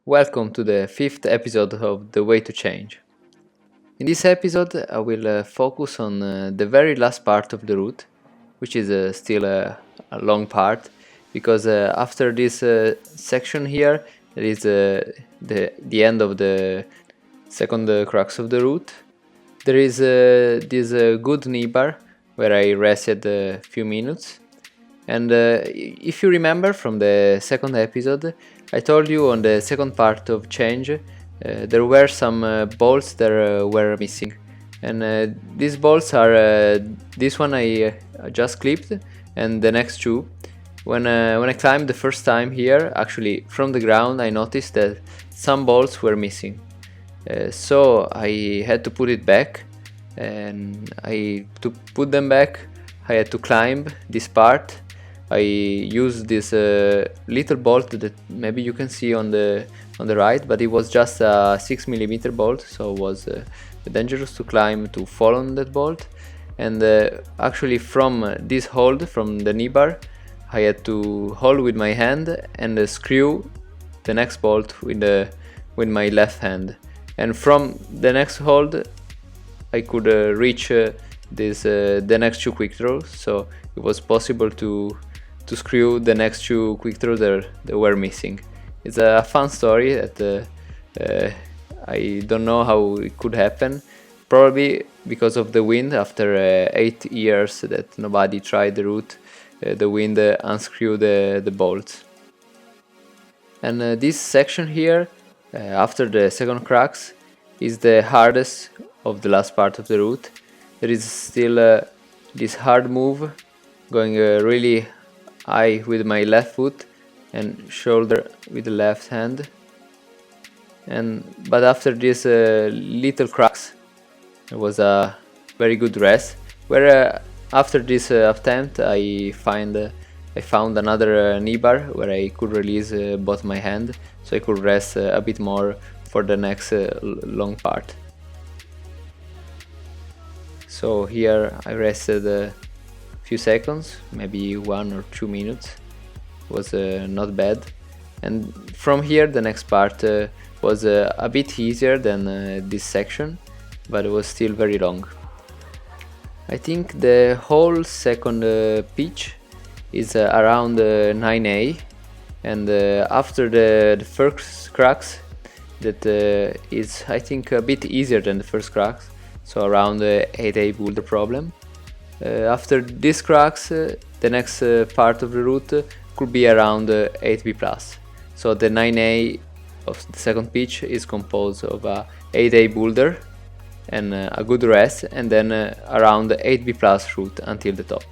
Welcome to the fifth episode of The Way to Change. In this episode, I will focus on the very last part of the route, which is still a long part, because after this section here, there is the end of the second crux of the route. There is this good knee bar where I rested a few minutes. And if you remember from the second episode, I told you on the second part of change there were some bolts that were missing. And these bolts are this one I just clipped and the next two. When I climbed the first time here, actually from the ground, I noticed that some bolts were missing. So I had to put it back, and to put them back I had to climb this part. I used this little bolt that maybe you can see on the right, but it was just a 6mm bolt, so it was dangerous to climb to fall on that bolt. And actually from this hold, from the knee bar, I had to hold with my hand and screw the next bolt with my left hand. And from the next hold I could reach the next two quick throws, so it was possible to screw the next two quick throws that were missing. It's a fun story that I don't know how it could happen. Probably because of the wind. After 8 years that nobody tried the route, the wind unscrewed the bolts. And this section here, after the second crux, is the hardest of the last part of the route. There is still this hard move, going really high with my left foot and shoulder with the left hand. But after this little crux, there was a very good rest. Where after this attempt, I found another knee bar where I could release both my hand, so I could rest a bit more for the next long part. So here I rested a few seconds, maybe 1 or 2 minutes. It was not bad. And from here the next part was a bit easier than this section, but it was still very long. I think the whole second pitch is around 9A, and after the first crux, that is I think a bit easier than the first crux, so around 8A boulder problem. After this crux, the next part of the route could be around 8B+. So the 9A of the second pitch is composed of a 8A boulder and a good rest, and then around 8B+ route until the top.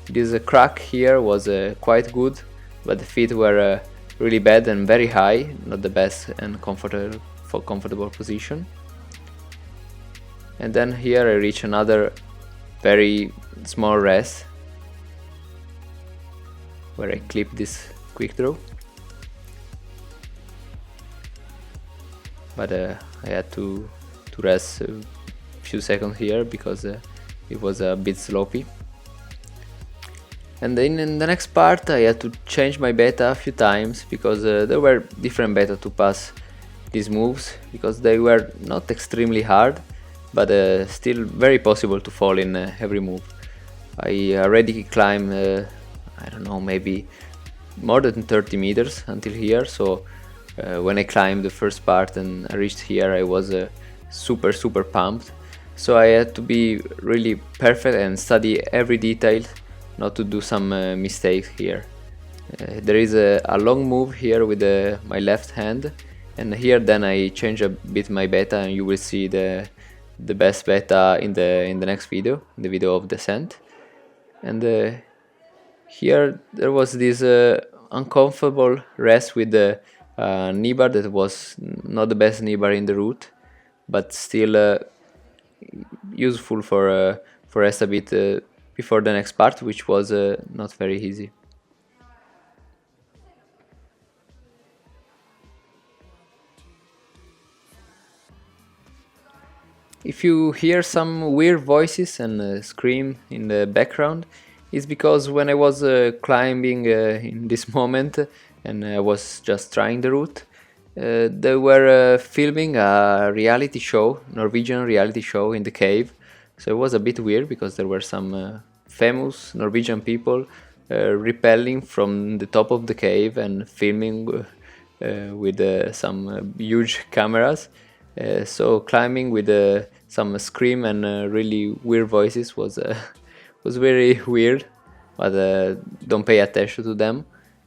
This crack here was quite good, but the feet were really bad and very high, not the best and comfortable position. And then here I reach another very small rest where I clip this quick throw, but I had to rest a few seconds here because it was a bit sloppy. And then in the next part I had to change my beta a few times because there were different beta to pass these moves, because they were not extremely hard, but still very possible to fall in every move. I already climbed, I don't know, maybe more than 30 meters until here, so when I climbed the first part and I reached here, I was super pumped. So I had to be really perfect and study every detail not to do some mistakes here. There is a long move here with my left hand, and here then I change a bit my beta, and you will see the best beta in the next video, in the video of descent. And here there was this uncomfortable rest with the knee bar that was not the best knee bar in the route, but still useful for rest a bit before the next part, which was not very easy. If you hear some weird voices and scream in the background, it's because when I was climbing in this moment and I was just trying the route, They were filming a reality show, Norwegian reality show in the cave. So it was a bit weird because there were some famous Norwegian people rappelling from the top of the cave and filming with some huge cameras. So climbing with some scream and really weird voices was was very weird, but don't pay attention to them.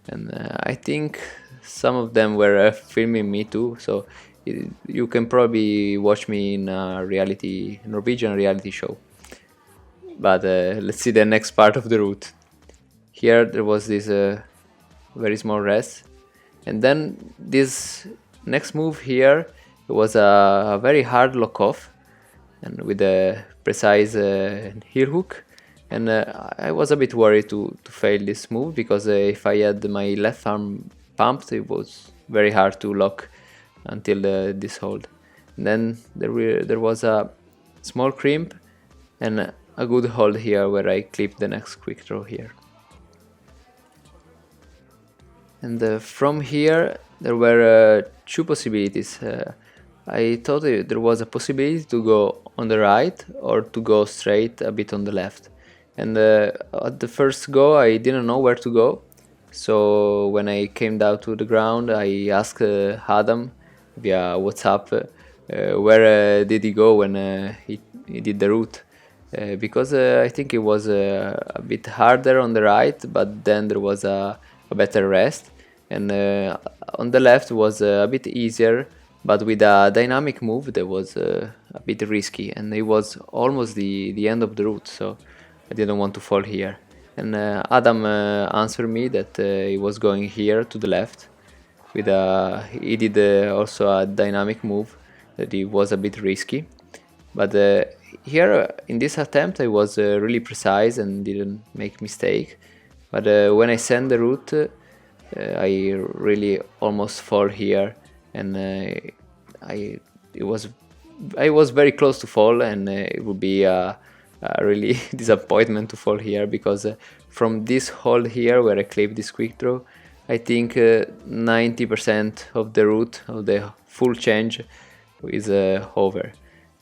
And I think some of them were filming me too, so you can probably watch me in a Norwegian reality show. But let's see the next part of the route. Here there was this very small rest, and then this next move here was a very hard lock off, and with a precise heel hook. And I was a bit worried to fail this move because if I had my left arm pumped, it was very hard to lock until this hold. And then there was a small crimp and a good hold here where I clipped the next quick throw here. And from here there were two possibilities. I thought there was a possibility to go on the right or to go straight a bit on the left. And at the first go I didn't know where to go, so when I came down to the ground I asked Adam via WhatsApp where did he go when he did the route, because I think it was a bit harder on the right, but then there was a better rest, and on the left was a bit easier, but with a dynamic move that was a bit risky, and it was almost the end of the route, so I didn't want to fall here. And Adam answered me that he was going here to the left. He did also a dynamic move that it was a bit risky. But here in this attempt I was really precise and didn't make mistake. But when I sent the route, I really almost fall here, and I was very close to fall, and it would be a really disappointment to fall here, because from this hold here where I clip this quick throw, I think 90% of the route of the full change is over.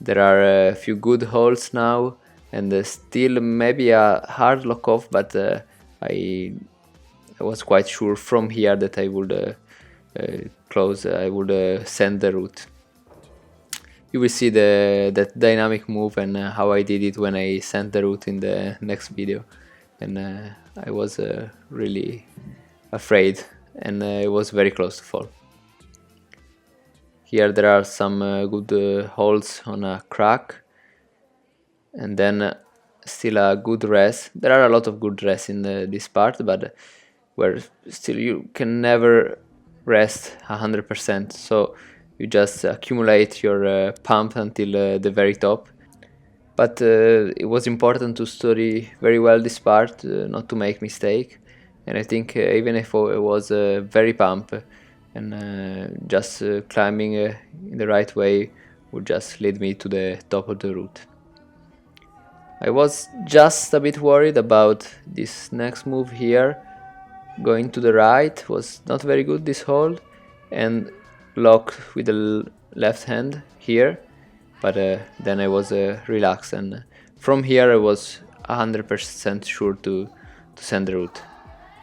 There are a few good holds now, and still maybe a hard lock off, but I was quite sure from here that I would send the route. You will see that dynamic move and how I did it when I sent the route in the next video, and I was really afraid, and it was very close to fall. Here there are some good holds on a crack, and then still a good rest. There are a lot of good rests in this part, but where still you can never rest 100%, so you just accumulate your pump until the very top. But it was important to study very well this part, not to make mistake. And I think even if I was very pumped, and just climbing in the right way would just lead me to the top of the route. I was just a bit worried about this next move here. Going to the right was not very good this hold, and lock with the left hand here, but then I was relaxed, and from here I was 100% sure to send the route,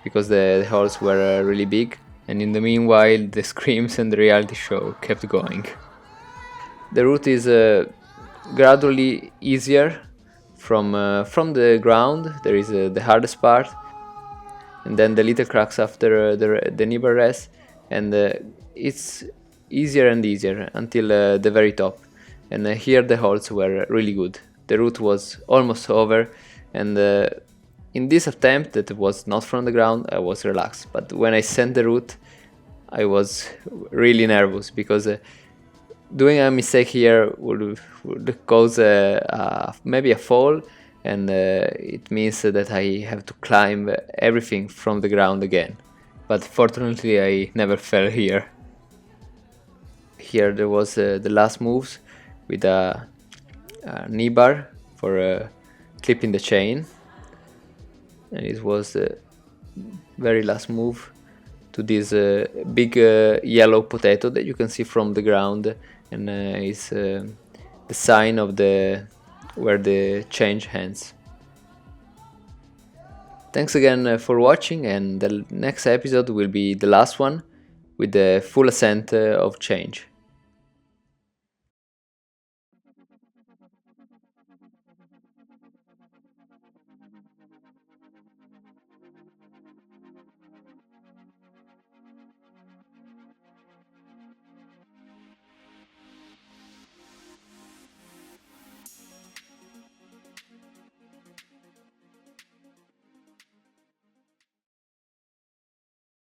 because the holes were really big, and in the meanwhile the screams and the reality show kept going. The route is gradually easier from the ground. There is the hardest part, and then the little crux after the nibble rest, and it's easier and easier until the very top, and here the holds were really good. The route was almost over, and in this attempt that was not from the ground I was relaxed, but when I sent the route I was really nervous, because doing a mistake here would cause maybe a fall, and it means that I have to climb everything from the ground again. But fortunately I never fell here. Here there was the last moves with a knee bar for clipping the chain, and it was the very last move to this big yellow potato that you can see from the ground, and is the sign of the where the change ends. Thanks again for watching, and the next episode will be the last one with the full ascent of change.